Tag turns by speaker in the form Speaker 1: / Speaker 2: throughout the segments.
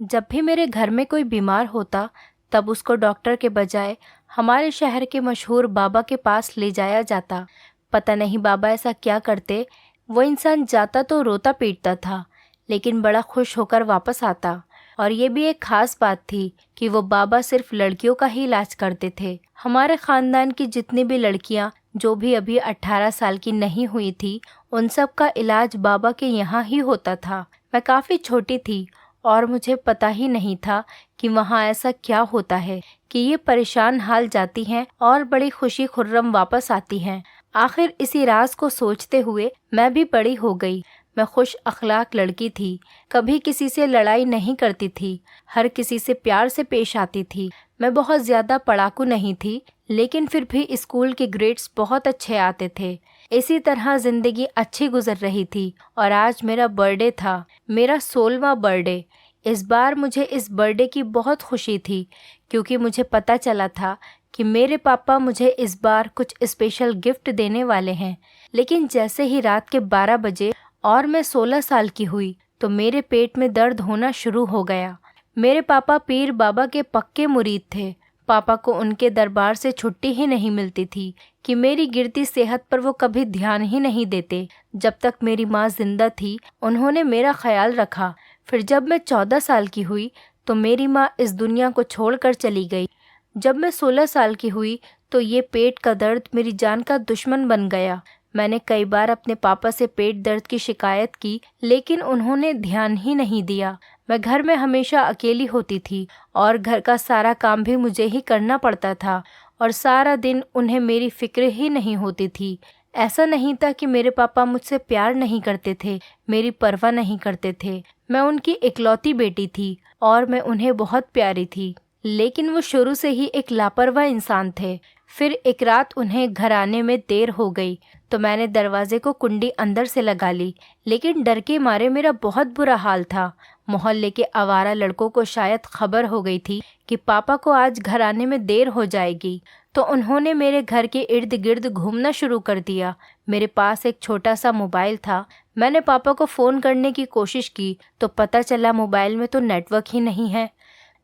Speaker 1: जब भी मेरे घर में कोई बीमार होता तब उसको डॉक्टर के बजाय हमारे शहर के मशहूर बाबा के पास ले जाया जाता। पता नहीं बाबा ऐसा क्या करते, वो इंसान जाता तो रोता पीटता था लेकिन बड़ा खुश होकर वापस आता। और ये भी एक खास बात थी कि वो बाबा सिर्फ लड़कियों का ही इलाज करते थे। हमारे खानदान की जितनी भी लड़कियां जो भी अभी 18 साल की नहीं हुई थी, उन सब का इलाज बाबा के यहाँ ही होता था। मैं काफ़ी छोटी थी और मुझे पता ही नहीं था कि वहाँ ऐसा क्या होता है कि ये परेशान हाल जाती हैं और बड़ी खुशी खुर्रम वापस आती हैं। आखिर इसी राज को सोचते हुए मैं भी बड़ी हो गई। मैं खुश अखलाक लड़की थी, कभी किसी से लड़ाई नहीं करती थी, हर किसी से प्यार से पेश आती थी। मैं बहुत ज़्यादा पढ़ाकू नहीं थी लेकिन फिर भी स्कूल के ग्रेड्स बहुत अच्छे आते थे। इसी तरह ज़िंदगी अच्छी गुजर रही थी और आज मेरा बर्थडे था, मेरा 16वां बर्थडे। इस बार मुझे इस बर्थडे की बहुत खुशी थी क्योंकि मुझे पता चला था कि मेरे पापा मुझे इस बार कुछ स्पेशल गिफ्ट देने वाले हैं। लेकिन जैसे ही रात के 12 बजे और मैं 16 साल की हुई तो मेरे पेट में दर्द होना शुरू हो गया। मेरे पापा पीर बाबा के पक्के मुरीद थे। पापा को उनके दरबार से छुट्टी ही नहीं मिलती थी कि मेरी गिरती सेहत पर वो कभी ध्यान ही नहीं देते। जब तक मेरी माँ जिंदा थी उन्होंने मेरा ख्याल रखा। फिर जब मैं 14 साल की हुई तो मेरी माँ इस दुनिया को छोड़कर चली गई। जब मैं 16 साल की हुई तो ये पेट का दर्द मेरी जान का दुश्मन बन गया। मैंने कई बार अपने पापा से पेट दर्द की शिकायत की लेकिन उन्होंने ध्यान ही नहीं दिया। मैं घर में हमेशा अकेली होती थी और घर का सारा काम भी मुझे ही करना पड़ता था और सारा दिन उन्हें मेरी फिक्र ही नहीं होती थी। ऐसा नहीं था कि मेरे पापा मुझसे प्यार नहीं करते थे, मेरी परवाह नहीं करते थे। मैं उनकी इकलौती बेटी थी और मैं उन्हें बहुत प्यारी थी, लेकिन वो शुरू से ही एक लापरवाह इंसान थे। फिर एक रात उन्हें घर आने में देर हो गई तो मैंने दरवाजे को कुंडी अंदर से लगा ली, लेकिन डर के मारे मेरा बहुत बुरा हाल था। मोहल्ले के आवारा लड़कों को शायद खबर हो गई थी कि पापा को आज घर आने में देर हो जाएगी, तो उन्होंने मेरे घर के इर्द गिर्द घूमना शुरू कर दिया। मेरे पास एक छोटा सा मोबाइल था। मैंने पापा को फ़ोन करने की कोशिश की तो पता चला मोबाइल में तो नेटवर्क ही नहीं है।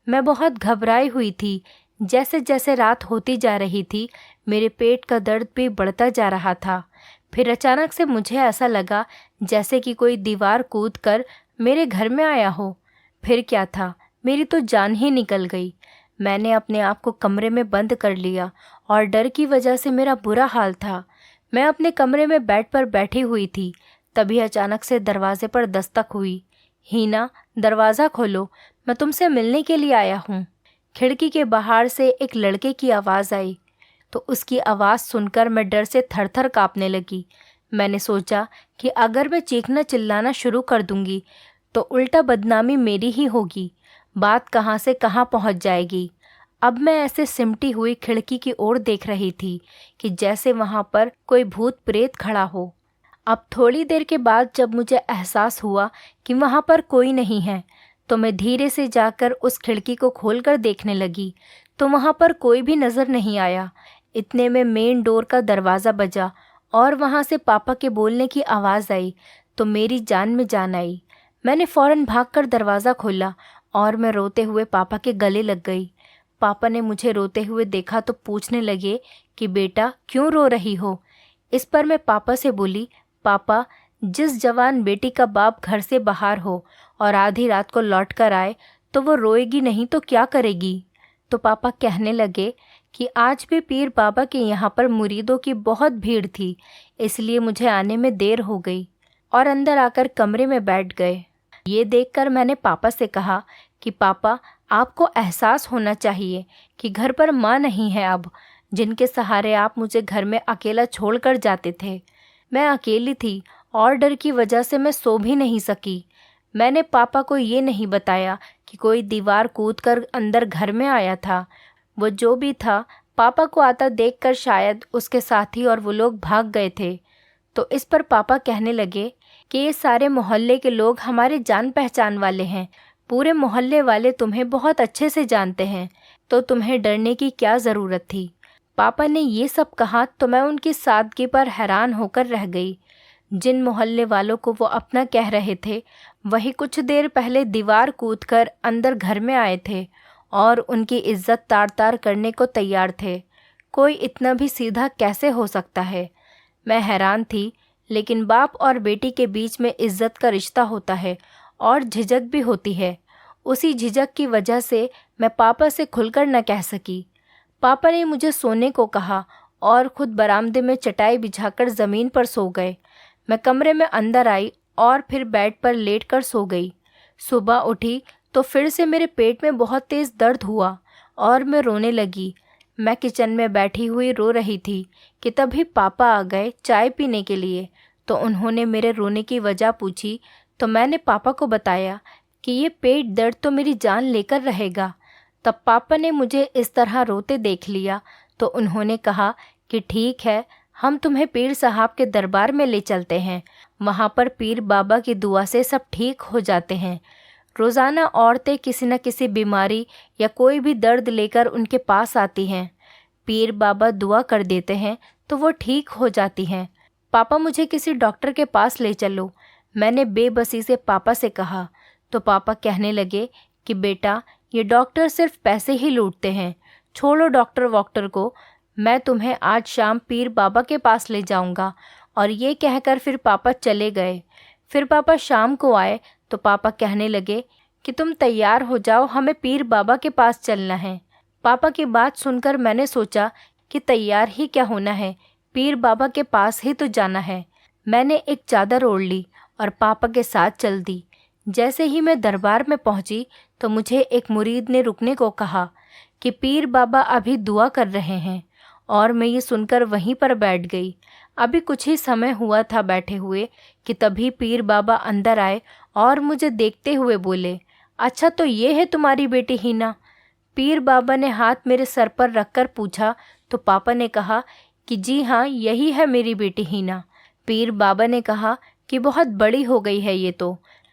Speaker 1: मैं बहुत घबराई हुई थी। जैसे जैसे रात होती जा रही थी मेरे पेट का दर्द भी बढ़ता जा रहा था। फिर अचानक से मुझे ऐसा लगा जैसे कि कोई दीवार कूद कर मेरे घर में आया हो। फिर क्या था, मेरी तो जान ही निकल गई। मैंने अपने आप को कमरे में बंद कर लिया और डर की वजह से मेरा बुरा हाल था। मैं अपने कमरे में बेड पर बैठी हुई थी, तभी अचानक से दरवाजे पर दस्तक हुई। हीना, दरवाज़ा खोलो, मैं तुमसे मिलने के लिए आया हूँ। खिड़की के बाहर से एक लड़के की आवाज़ आई तो उसकी आवाज़ सुनकर मैं डर से थरथर काँपने लगी। मैंने सोचा कि अगर मैं चीखना चिल्लाना शुरू कर दूंगी तो उल्टा बदनामी मेरी ही होगी, बात कहाँ से कहाँ पहुँच जाएगी। अब मैं ऐसे सिमटी हुई खिड़की की ओर देख रही थी कि जैसे वहाँ पर कोई भूत प्रेत खड़ा हो। अब थोड़ी देर के बाद जब मुझे एहसास हुआ कि वहाँ पर कोई नहीं है तो मैं धीरे से जाकर उस खिड़की को खोलकर देखने लगी तो वहाँ पर कोई भी नज़र नहीं आया। इतने में मेन डोर का दरवाज़ा बजा और वहाँ से पापा के बोलने की आवाज़ आई तो मेरी जान में जान आई। मैंने फ़ौरन भागकर दरवाज़ा खोला और मैं रोते हुए पापा के गले लग गई। पापा ने मुझे रोते हुए देखा तो पूछने लगे कि बेटा क्यों रो रही हो। इस पर मैं पापा से बोली, पापा, जिस जवान बेटी का बाप घर से बाहर हो और आधी रात को लौट कर आए तो वो रोएगी नहीं तो क्या करेगी। तो पापा कहने लगे कि आज भी पीर बाबा के यहाँ पर मुरीदों की बहुत भीड़ थी, इसलिए मुझे आने में देर हो गई, और अंदर आकर कमरे में बैठ गए। ये देखकर मैंने पापा से कहा कि पापा, आपको एहसास होना चाहिए कि घर पर माँ नहीं है अब, जिनके सहारे आप मुझे घर में अकेला छोड़कर जाते थे। मैं अकेली थी और डर की वजह से मैं सो भी नहीं सकी। मैंने पापा को ये नहीं बताया कि कोई दीवार कूदकर अंदर घर में आया था। वो जो भी था, पापा को आता देखकर शायद उसके साथी और वो लोग भाग गए थे। तो इस पर पापा कहने लगे कि ये सारे मोहल्ले के लोग हमारे जान पहचान वाले हैं, पूरे मोहल्ले वाले तुम्हें बहुत अच्छे से जानते हैं, तो तुम्हें डरने की क्या ज़रूरत थी। पापा ने ये सब कहा तो मैं उनकी सादगी पर हैरान होकर रह गई। जिन मोहल्ले वालों को वो अपना कह रहे थे, वही कुछ देर पहले दीवार कूदकर अंदर घर में आए थे और उनकी इज्जत तार तार करने को तैयार थे। कोई इतना भी सीधा कैसे हो सकता है? मैं हैरान थी, लेकिन बाप और बेटी के बीच में इज्जत का रिश्ता होता है और झिझक भी होती है। उसी झिझक की वजह से मैं पापा से खुलकर न कह सकी। पापा ने मुझे सोने को कहा और खुद बरामदे में चटाई बिछाकर ज़मीन पर सो गए। मैं कमरे में अंदर आई और फिर बेड पर लेटकर सो गई। सुबह उठी तो फिर से मेरे पेट में बहुत तेज़ दर्द हुआ और मैं रोने लगी। मैं किचन में बैठी हुई रो रही थी कि तभी पापा आ गए चाय पीने के लिए। तो उन्होंने मेरे रोने की वजह पूछी तो मैंने पापा को बताया कि ये पेट दर्द तो मेरी जान लेकर रहेगा। तब पापा ने मुझे इस तरह रोते देख लिया तो उन्होंने कहा कि ठीक है, हम तुम्हें पीर साहब के दरबार में ले चलते हैं। वहाँ पर पीर बाबा की दुआ से सब ठीक हो जाते हैं। रोज़ाना औरतें किसी न किसी बीमारी या कोई भी दर्द लेकर उनके पास आती हैं। पीर बाबा दुआ कर देते हैं तो वो ठीक हो जाती हैं। पापा, मुझे किसी डॉक्टर के पास ले चलो, मैंने बेबसी से पापा से कहा। तो पापा कहने लगे कि बेटा, ये डॉक्टर सिर्फ पैसे ही लूटते हैं, छोड़ो डॉक्टर वॉक्टर को, मैं तुम्हें आज शाम पीर बाबा के पास ले जाऊंगा। और ये कहकर फिर पापा चले गए। फिर पापा शाम को आए तो पापा कहने लगे कि तुम तैयार हो जाओ, हमें पीर बाबा के पास चलना है। पापा की बात सुनकर मैंने सोचा कि तैयार ही क्या होना है, पीर बाबा के पास ही तो जाना है। मैंने एक चादर ओढ़ ली और पापा के साथ चल दी। जैसे ही मैं दरबार में पहुंची तो मुझे एक मुरीद ने रुकने को कहा कि पीर बाबा अभी दुआ कर रहे हैं, और मैं ये सुनकर वहीं पर बैठ गई। अभी कुछ ही समय हुआ था बैठे हुए कि तभी पीर बाबा अंदर आए और मुझे देखते हुए बोले, अच्छा तो ये है तुम्हारी बेटी हिना? पीर बाबा ने हाथ मेरे सर पर रखकर पूछा तो पापा ने कहा कि जी हाँ, यही है मेरी बेटी हिना। पीर बाबा ने कहा कि बहुत बड़ी हो गई है ये तो।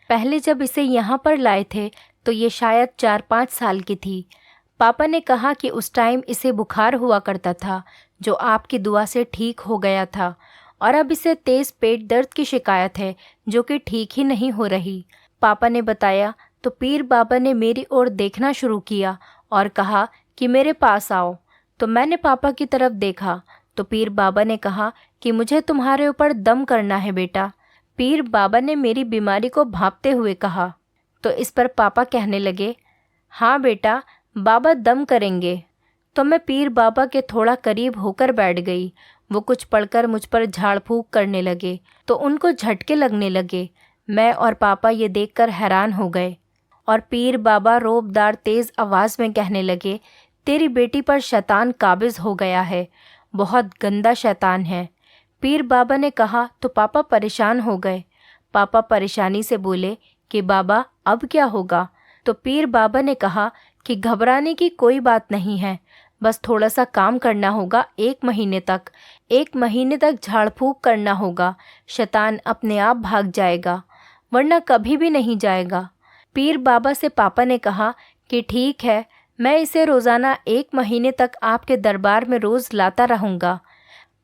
Speaker 1: पहले जब इसे यहाँ पर लाए थे तो ये शायद 4-5 साल की थी। पापा ने कहा कि उस टाइम इसे बुखार हुआ करता था जो आपकी दुआ से ठीक हो गया था, और अब इसे तेज़ पेट दर्द की शिकायत है जो कि ठीक ही नहीं हो रही। पापा ने बताया तो पीर बाबा ने मेरी ओर देखना शुरू किया और कहा कि मेरे पास आओ। तो मैंने पापा की तरफ देखा तो पीर बाबा ने कहा कि मुझे तुम्हारे ऊपर दम करना है बेटा। पीर बाबा ने मेरी बीमारी को भांपते हुए कहा। तो इस पर पापा कहने लगे, हाँ बेटा, बाबा दम करेंगे। तो मैं पीर बाबा के थोड़ा करीब होकर बैठ गई। वो कुछ पढ़कर मुझ पर झाड़ फूंक करने लगे तो उनको झटके लगने लगे। मैं और पापा ये देखकर हैरान हो गए। और पीर बाबा रोबदार तेज़ आवाज़ में कहने लगे, तेरी बेटी पर शैतान काबिज़ हो गया है, बहुत गंदा शैतान है। पीर बाबा ने कहा तो पापा परेशान हो गए। पापा परेशानी से बोले कि बाबा अब क्या होगा? तो पीर बाबा ने कहा कि घबराने की कोई बात नहीं है, बस थोड़ा सा काम करना होगा 1 महीने तक। 1 महीने तक झाड़ फूंक करना होगा, शैतान अपने आप भाग जाएगा, वरना कभी भी नहीं जाएगा। पीर बाबा से पापा ने कहा कि ठीक है, मैं इसे रोज़ाना 1 महीने तक आपके दरबार में रोज़ लाता रहूँगा।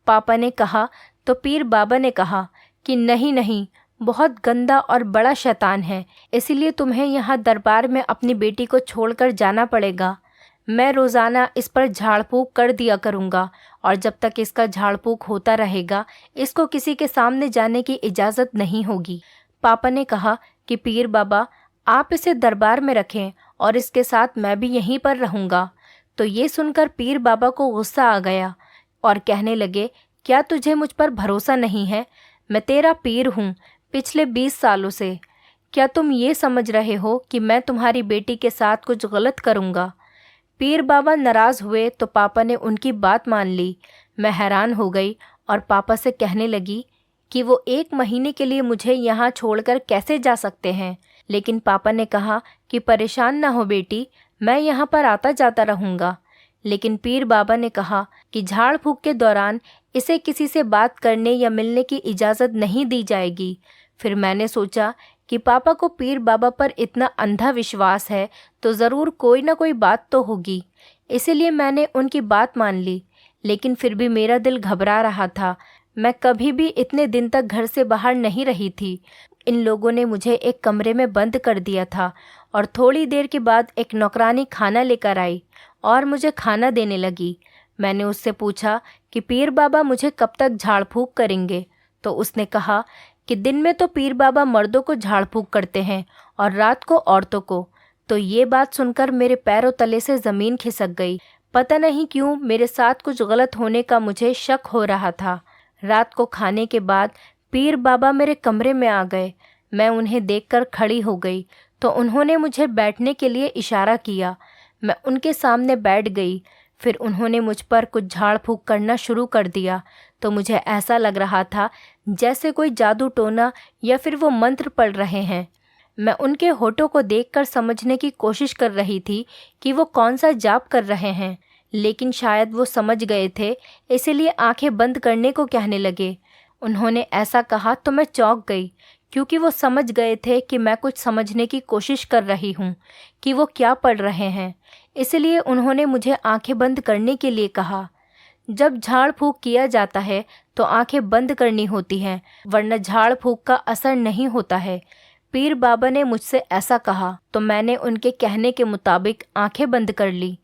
Speaker 1: पापा ने कहा तो पीर बाबा ने कहा कि नहीं नहीं, बहुत गंदा और बड़ा शैतान है, इसीलिए तुम्हें यहाँ दरबार में अपनी बेटी को छोड़कर जाना पड़ेगा। मैं रोज़ाना इस पर झाड़ फूंक कर दिया करूँगा, और जब तक इसका झाड़ फूंक होता रहेगा इसको किसी के सामने जाने की इजाज़त नहीं होगी। पापा ने कहा कि पीर बाबा, आप इसे दरबार में रखें और इसके साथ मैं भी यहीं पर रहूँगा। तो ये सुनकर पीर बाबा को गुस्सा आ गया और कहने लगे, क्या तुझे मुझ पर भरोसा नहीं है? मैं तेरा पीर हूँ पिछले 20 सालों से। क्या तुम ये समझ रहे हो कि मैं तुम्हारी बेटी के साथ कुछ गलत करूँगा? पीर बाबा नाराज़ हुए तो पापा ने उनकी बात मान ली। मैं हैरान हो गई और पापा से कहने लगी कि वो 1 महीने के लिए मुझे यहाँ छोड़कर कैसे जा सकते हैं। लेकिन पापा ने कहा कि परेशान ना हो बेटी, मैं यहाँ पर आता जाता रहूँगा। लेकिन पीर बाबा ने कहा कि झाड़ फूंक के दौरान इसे किसी से बात करने या मिलने की इजाज़त नहीं दी जाएगी। फिर मैंने सोचा कि पापा को पीर बाबा पर इतना अंधा विश्वास है तो ज़रूर कोई ना कोई बात तो होगी, इसीलिए मैंने उनकी बात मान ली। लेकिन फिर भी मेरा दिल घबरा रहा था। मैं कभी भी इतने दिन तक घर से बाहर नहीं रही थी। इन लोगों ने मुझे एक कमरे में बंद कर दिया था और थोड़ी देर के बाद एक नौकरानी खाना लेकर आई और मुझे खाना देने लगी। मैंने उससे पूछा कि पीर बाबा मुझे कब तक झाड़ फूँक करेंगे, तो उसने कहा कि दिन में तो पीर बाबा मर्दों को झाड़ फूँक करते हैं और रात को औरतों को। तो ये बात सुनकर मेरे पैरों तले से ज़मीन खिसक गई। पता नहीं क्यों मेरे साथ कुछ गलत होने का मुझे शक हो रहा था। रात को खाने के बाद पीर बाबा मेरे कमरे में आ गए। मैं उन्हें देखकर खड़ी हो गई तो उन्होंने मुझे बैठने के लिए इशारा किया। मैं उनके सामने बैठ गई। फिर उन्होंने मुझ पर कुछ झाड़ फूँक करना शुरू कर दिया। तो मुझे ऐसा लग रहा था जैसे कोई जादू टोना या फिर वो मंत्र पढ़ रहे हैं। मैं उनके होठों को देखकर समझने की कोशिश कर रही थी कि वो कौन सा जाप कर रहे हैं, लेकिन शायद वो समझ गए थे, इसीलिए आंखें बंद करने को कहने लगे। उन्होंने ऐसा कहा तो मैं चौंक गई, क्योंकि वो समझ गए थे कि मैं कुछ समझने की कोशिश कर रही हूँ कि वो क्या पढ़ रहे हैं। इसलिए उन्होंने मुझे आंखें बंद करने के लिए कहा। जब झाड़ फूँक किया जाता है तो आंखें बंद करनी होती हैं, वरना झाड़ फूँक का असर नहीं होता है। पीर बाबा ने मुझसे ऐसा कहा तो मैंने उनके कहने के मुताबिक आंखें बंद कर ली।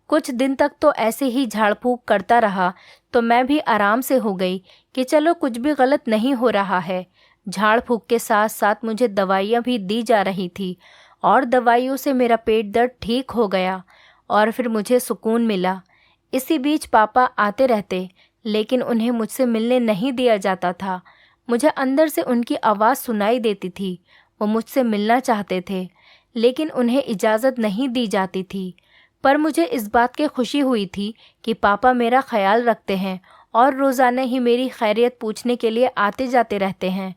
Speaker 1: कुछ दिन तक तो ऐसे ही झाड़ फूँक करता रहा तो मैं भी आराम से हो गई कि चलो कुछ भी गलत नहीं हो रहा है। झाड़ फूँक के साथ साथ मुझे दवाइयाँ भी दी जा रही थी और दवाइयों से मेरा पेट दर्द ठीक हो गया और फिर मुझे सुकून मिला। इसी बीच पापा आते रहते, लेकिन उन्हें मुझसे मिलने नहीं दिया जाता था। मुझे अंदर से उनकी आवाज़ सुनाई देती थी। वो मुझसे मिलना चाहते थे, लेकिन उन्हें इजाज़त नहीं दी जाती थी। पर मुझे इस बात की खुशी हुई थी कि पापा मेरा ख्याल रखते हैं और रोज़ाना ही मेरी खैरियत पूछने के लिए आते जाते रहते हैं।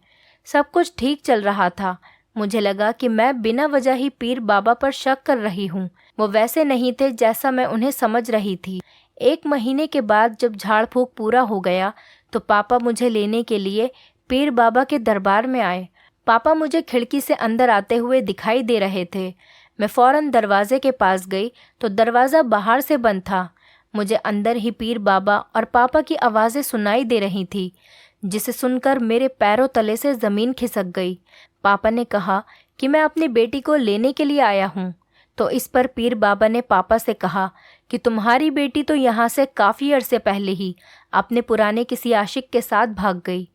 Speaker 1: सब कुछ ठीक चल रहा था। मुझे लगा कि मैं बिना वजह ही पीर बाबा पर शक कर रही हूँ। वो वैसे नहीं थे जैसा मैं उन्हें समझ रही थी। 1 महीने के बाद जब झाड़ फूँक पूरा हो गया तो पापा मुझे लेने के लिए पीर बाबा के दरबार में आए। पापा मुझे खिड़की से अंदर आते हुए दिखाई दे रहे थे। मैं फ़ौरन दरवाजे के पास गई तो दरवाज़ा बाहर से बंद था। मुझे अंदर ही पीर बाबा और पापा की आवाज़ें सुनाई दे रही थी, जिसे सुनकर मेरे पैरों तले से ज़मीन खिसक गई। पापा ने कहा कि मैं अपनी बेटी को लेने के लिए आया हूँ। तो इस पर पीर बाबा ने पापा से कहा कि तुम्हारी बेटी तो यहाँ से काफ़ी अरसे पहले ही अपने पुराने किसी आशिक के साथ भाग गई।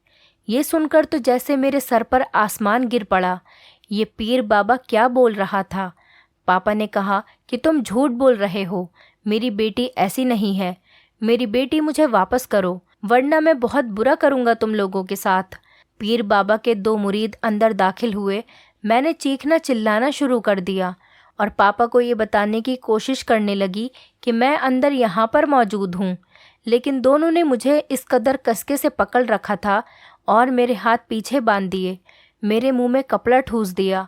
Speaker 1: ये सुनकर तो जैसे मेरे सर पर आसमान गिर पड़ा। ये पीर बाबा क्या बोल रहा था? पापा ने कहा कि तुम झूठ बोल रहे हो, मेरी बेटी ऐसी नहीं है। मेरी बेटी मुझे वापस करो, वरना मैं बहुत बुरा करूँगा तुम लोगों के साथ। पीर बाबा के 2 मुरीद अंदर दाखिल हुए। मैंने चीखना चिल्लाना शुरू कर दिया और पापा को ये बताने की कोशिश करने लगी कि मैं अंदर यहाँ पर मौजूद हूँ, लेकिन दोनों ने मुझे इस कदर कसके से पकड़ रखा था और मेरे हाथ पीछे बांध दिए, मेरे मुंह में कपड़ा ठूस दिया।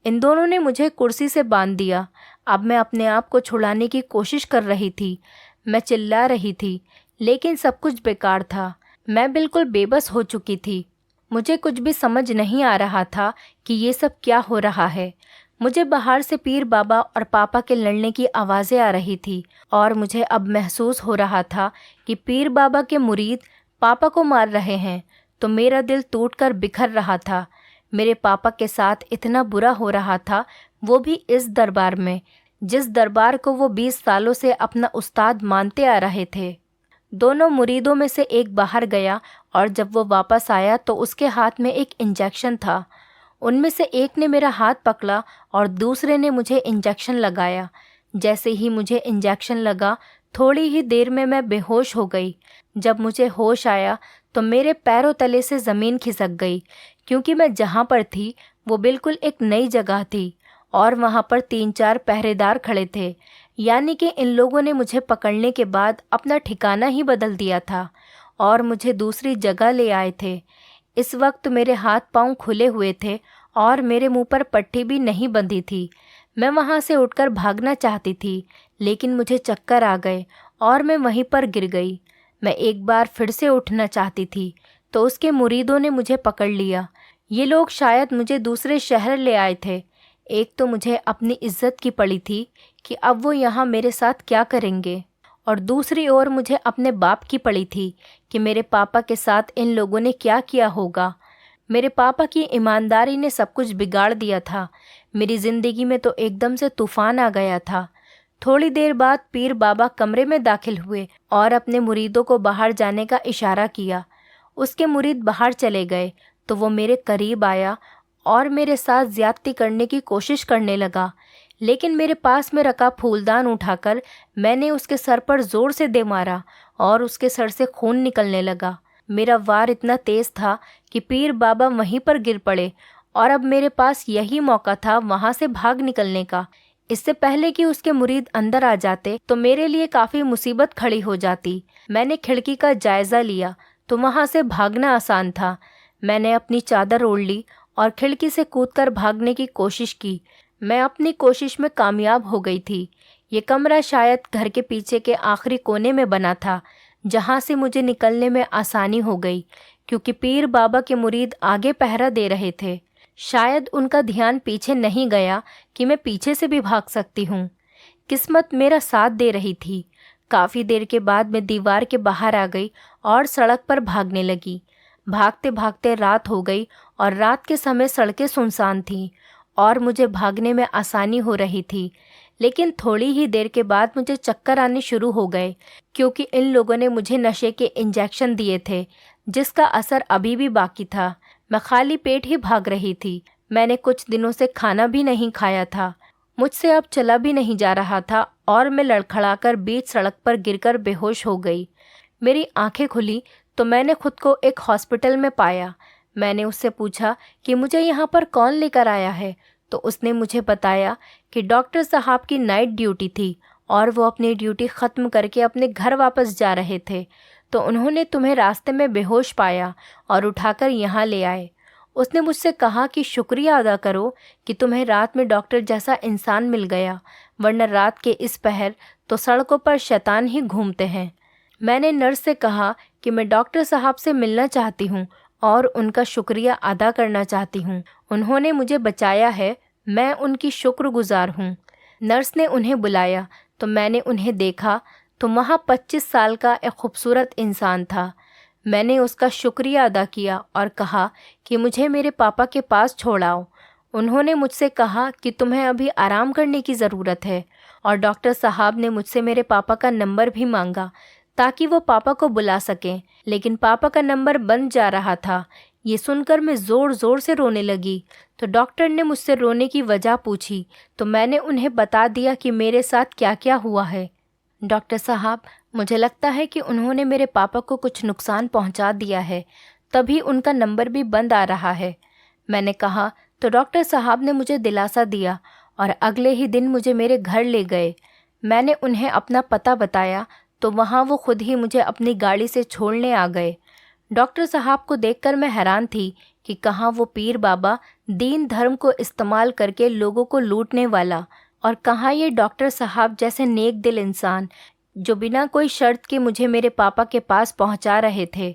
Speaker 1: इन दोनों ने मुझे कुर्सी से बांध दिया। अब मैं अपने आप को छुड़ाने की कोशिश कर रही थी। मैं चिल्ला रही थी, लेकिन सब कुछ बेकार था। मैं बिल्कुल बेबस हो चुकी थी। मुझे कुछ भी समझ नहीं आ रहा था कि ये सब क्या हो रहा है। मुझे बाहर से पीर बाबा और पापा के लड़ने की आवाज़ें आ रही थी और मुझे अब महसूस हो रहा था कि पीर बाबा के मुरीद पापा को मार रहे हैं। तो मेरा दिल टूटकर बिखर रहा था। मेरे पापा के साथ इतना बुरा हो रहा था, वो भी इस दरबार में, जिस दरबार को वो 20 सालों से अपना उस्ताद मानते आ रहे थे। दोनों मुरीदों में से एक बाहर गया और जब वो वापस आया तो उसके हाथ में एक इंजेक्शन था। उनमें से एक ने मेरा हाथ पकड़ा और दूसरे ने मुझे इंजेक्शन लगाया। जैसे ही मुझे इंजेक्शन लगा, थोड़ी ही देर में मैं बेहोश हो गई। जब मुझे होश आया तो मेरे पैरों तले से ज़मीन खिसक गई, क्योंकि मैं जहाँ पर थी वो बिल्कुल एक नई जगह थी और वहाँ पर 3-4 पहरेदार खड़े थे। यानी कि इन लोगों ने मुझे पकड़ने के बाद अपना ठिकाना ही बदल दिया था और मुझे दूसरी जगह ले आए थे। इस वक्त मेरे हाथ पांव खुले हुए थे और मेरे मुंह पर पट्टी भी नहीं बंधी थी। मैं वहाँ से उठकर भागना चाहती थी, लेकिन मुझे चक्कर आ गए और मैं वहीं पर गिर गई। मैं एक बार फिर से उठना चाहती थी तो उसके मुरीदों ने मुझे पकड़ लिया। ये लोग शायद मुझे दूसरे शहर ले आए थे। एक तो मुझे अपनी इज्जत की पड़ी थी कि अब वो यहाँ मेरे साथ क्या करेंगे, और दूसरी ओर मुझे अपने बाप की पड़ी थी कि मेरे पापा के साथ इन लोगों ने क्या किया होगा। मेरे पापा की ईमानदारी ने सब कुछ बिगाड़ दिया था। मेरी ज़िंदगी में तो एकदम से तूफान आ गया था। थोड़ी देर बाद पीर बाबा कमरे में दाखिल हुए और अपने मुरीदों को बाहर जाने का इशारा किया। उसके मुरीद बाहर चले गए तो वो मेरे करीब आया और मेरे साथ ज्यादती करने की कोशिश करने लगा, लेकिन मेरे पास में रखा फूलदान उठाकर मैंने उसके सर पर ज़ोर से दे मारा और उसके सर से खून निकलने लगा। मेरा वार इतना तेज़ था कि पीर बाबा वहीं पर गिर पड़े और अब मेरे पास यही मौका था वहाँ से भाग निकलने का। इससे पहले कि उसके मुरीद अंदर आ जाते तो मेरे लिए काफ़ी मुसीबत खड़ी हो जाती। मैंने खिड़की का जायज़ा लिया तो वहाँ से भागना आसान था। मैंने अपनी चादर ओढ़ ली और खिड़की से कूदकर भागने की कोशिश की। मैं अपनी कोशिश में कामयाब हो गई थी। ये कमरा शायद घर के पीछे के आखिरी कोने में बना था, जहाँ से मुझे निकलने में आसानी हो गई, क्योंकि पीर बाबा के मुरीद आगे पहरा दे रहे थे। शायद उनका ध्यान पीछे नहीं गया कि मैं पीछे से भी भाग सकती हूँ। किस्मत मेरा साथ दे रही थी। काफ़ी देर के बाद मैं दीवार के बाहर आ गई और सड़क पर भागने लगी। भागते भागते रात हो गई और रात के समय सड़कें सुनसान थीं और मुझे भागने में आसानी हो रही थी। लेकिन थोड़ी ही देर के बाद मुझे चक्कर आने शुरू हो गए, क्योंकि इन लोगों ने मुझे नशे के इंजेक्शन दिए थे, जिसका असर अभी भी बाकी था। मैं खाली पेट ही भाग रही थी। मैंने कुछ दिनों से खाना भी नहीं खाया था। मुझसे अब चला भी नहीं जा रहा था और मैं लड़खड़ाकर बीच सड़क पर गिरकर बेहोश हो गई। मेरी आंखें खुली तो मैंने खुद को एक हॉस्पिटल में पाया। मैंने उससे पूछा कि मुझे यहाँ पर कौन लेकर आया है, तो उसने मुझे बताया कि डॉक्टर साहब की नाइट ड्यूटी थी और वो अपनी ड्यूटी ख़त्म करके अपने घर वापस जा रहे थे, तो उन्होंने तुम्हें रास्ते में बेहोश पाया और उठाकर यहाँ ले आए। उसने मुझसे कहा कि शुक्रिया अदा करो कि तुम्हें रात में डॉक्टर जैसा इंसान मिल गया, वरना रात के इस पहर तो सड़कों पर शैतान ही घूमते हैं। मैंने नर्स से कहा कि मैं डॉक्टर साहब से मिलना चाहती हूँ और उनका शुक्रिया अदा करना चाहती हूँ। उन्होंने मुझे बचाया है, मैं उनकी शुक्रगुजार हूँ। नर्स ने उन्हें बुलाया तो मैंने उन्हें देखा तो वहाँ 25 साल का एक खूबसूरत इंसान था। मैंने उसका शुक्रिया अदा किया और कहा कि मुझे मेरे पापा के पास छोड़ाओ। उन्होंने मुझसे कहा कि तुम्हें अभी आराम करने की ज़रूरत है, और डॉक्टर साहब ने मुझसे मेरे पापा का नंबर भी मांगा ताकि वो पापा को बुला सकें, लेकिन पापा का नंबर बंद जा रहा था। ये सुनकर मैं ज़ोर ज़ोर से रोने लगी। तो डॉक्टर ने मुझसे रोने की वजह पूछी तो मैंने उन्हें बता दिया कि मेरे साथ क्या क्या हुआ है। डॉक्टर साहब, मुझे लगता है कि उन्होंने मेरे पापा को कुछ नुकसान पहुंचा दिया है, तभी उनका नंबर भी बंद आ रहा है। मैंने कहा तो डॉक्टर साहब ने मुझे दिलासा दिया और अगले ही दिन मुझे मेरे घर ले गए। मैंने उन्हें अपना पता बताया तो वहाँ वो खुद ही मुझे अपनी गाड़ी से छोड़ने आ गए। डॉक्टर साहब को देखकर मैं हैरान थी कि कहाँ वो पीर बाबा दीन धर्म को इस्तेमाल करके लोगों को लूटने वाला, और कहाँ ये डॉक्टर साहब जैसे नेक दिल इंसान जो बिना कोई शर्त के मुझे मेरे पापा के पास पहुंचा रहे थे।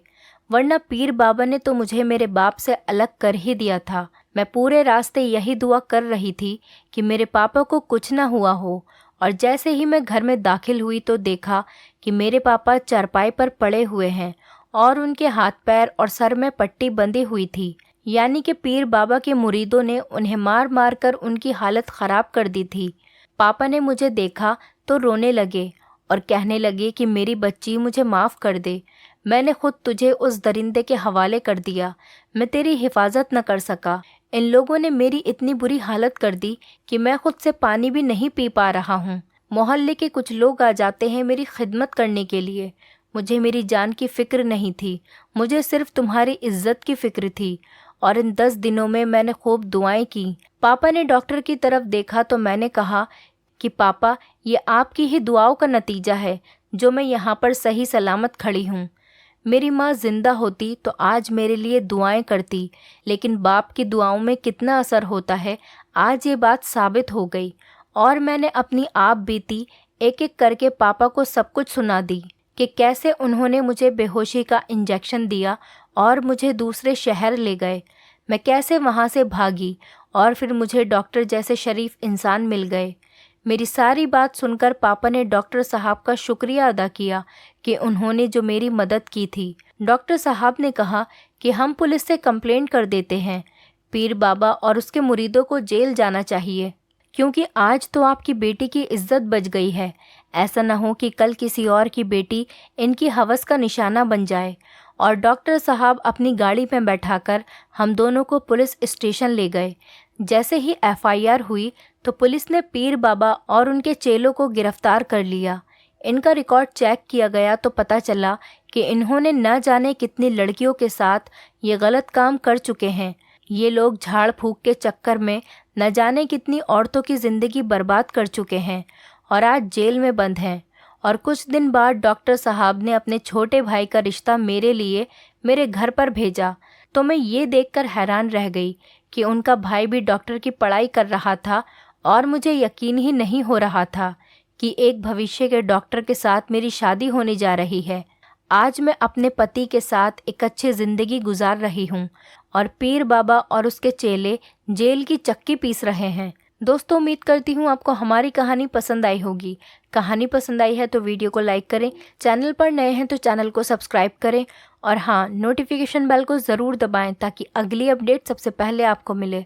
Speaker 1: वरना पीर बाबा ने तो मुझे मेरे बाप से अलग कर ही दिया था। मैं पूरे रास्ते यही दुआ कर रही थी कि मेरे पापा को कुछ ना हुआ हो, और जैसे ही मैं घर में दाखिल हुई तो देखा कि मेरे पापा चारपाई पर पड़े हुए हैं और उनके हाथ पैर और सर में पट्टी बंधी हुई थी, यानी कि पीर बाबा के मुरीदों ने उन्हें मार मार कर उनकी हालत ख़राब कर दी थी। पापा ने मुझे देखा तो रोने लगे और कहने लगे कि मेरी बच्ची, मुझे माफ़ कर दे। मैंने खुद तुझे उस दरिंदे के हवाले कर दिया। मैं तेरी हिफाजत न कर सका। इन लोगों ने मेरी इतनी बुरी हालत कर दी कि मैं खुद से पानी भी नहीं पी पा रहा हूँ। मोहल्ले के कुछ लोग आ जाते हैं मेरी खिदमत करने के लिए। मुझे मेरी जान की फ़िक्र नहीं थी, मुझे सिर्फ तुम्हारी इज्जत की फ़िक्र थी। और इन 10 दिनों में मैंने खूब दुआएं की। पापा ने डॉक्टर की तरफ देखा तो मैंने कहा कि पापा, ये आपकी ही दुआओं का नतीजा है जो मैं यहाँ पर सही सलामत खड़ी हूँ। मेरी माँ जिंदा होती तो आज मेरे लिए दुआएं करती, लेकिन बाप की दुआओं में कितना असर होता है आज ये बात साबित हो गई। और मैंने अपनी आप बीती एक एक करके पापा को सब कुछ सुना दी कि कैसे उन्होंने मुझे बेहोशी का इंजेक्शन दिया और मुझे दूसरे शहर ले गए। मैं कैसे वहाँ से भागी और फिर मुझे डॉक्टर जैसे शरीफ इंसान मिल गए। मेरी सारी बात सुनकर पापा ने डॉक्टर साहब का शुक्रिया अदा किया कि उन्होंने जो मेरी मदद की थी। डॉक्टर साहब ने कहा कि हम पुलिस से कंप्लेंट कर देते हैं। पीर बाबा और उसके मुरीदों को जेल जाना चाहिए, क्योंकि आज तो आपकी बेटी की इज्जत बच गई है। ऐसा न हो कि कल किसी और की बेटी इनकी हवस का निशाना बन जाए। और डॉक्टर साहब अपनी गाड़ी में बैठाकर हम दोनों को पुलिस स्टेशन ले गए। जैसे ही एफआईआर हुई तो पुलिस ने पीर बाबा और उनके चेलों को गिरफ्तार कर लिया। इनका रिकॉर्ड चेक किया गया तो पता चला कि इन्होंने न जाने कितनी लड़कियों के साथ ये गलत काम कर चुके हैं। ये लोग झाड़ फूंक के चक्कर में न जाने कितनी औरतों की ज़िंदगी बर्बाद कर चुके हैं और आज जेल में बंद हैं। और कुछ दिन बाद डॉक्टर साहब ने अपने छोटे भाई का रिश्ता मेरे लिए मेरे घर पर भेजा, तो मैं ये देखकर हैरान रह गई कि उनका भाई भी डॉक्टर की पढ़ाई कर रहा था और मुझे यकीन ही नहीं हो रहा था कि एक भविष्य के डॉक्टर के साथ मेरी शादी होने जा रही है। आज मैं अपने पति के साथ एक अच्छी ज़िंदगी गुजार रही हूँ और पीर बाबा और उसके चेले जेल की चक्की पीस रहे हैं। दोस्तों, उम्मीद करती हूँ आपको हमारी कहानी पसंद आई होगी। कहानी पसंद आई है तो वीडियो को लाइक करें, चैनल पर नए हैं तो चैनल को सब्सक्राइब करें और हाँ, नोटिफिकेशन बेल को ज़रूर दबाएं ताकि अगली अपडेट सबसे पहले आपको मिले।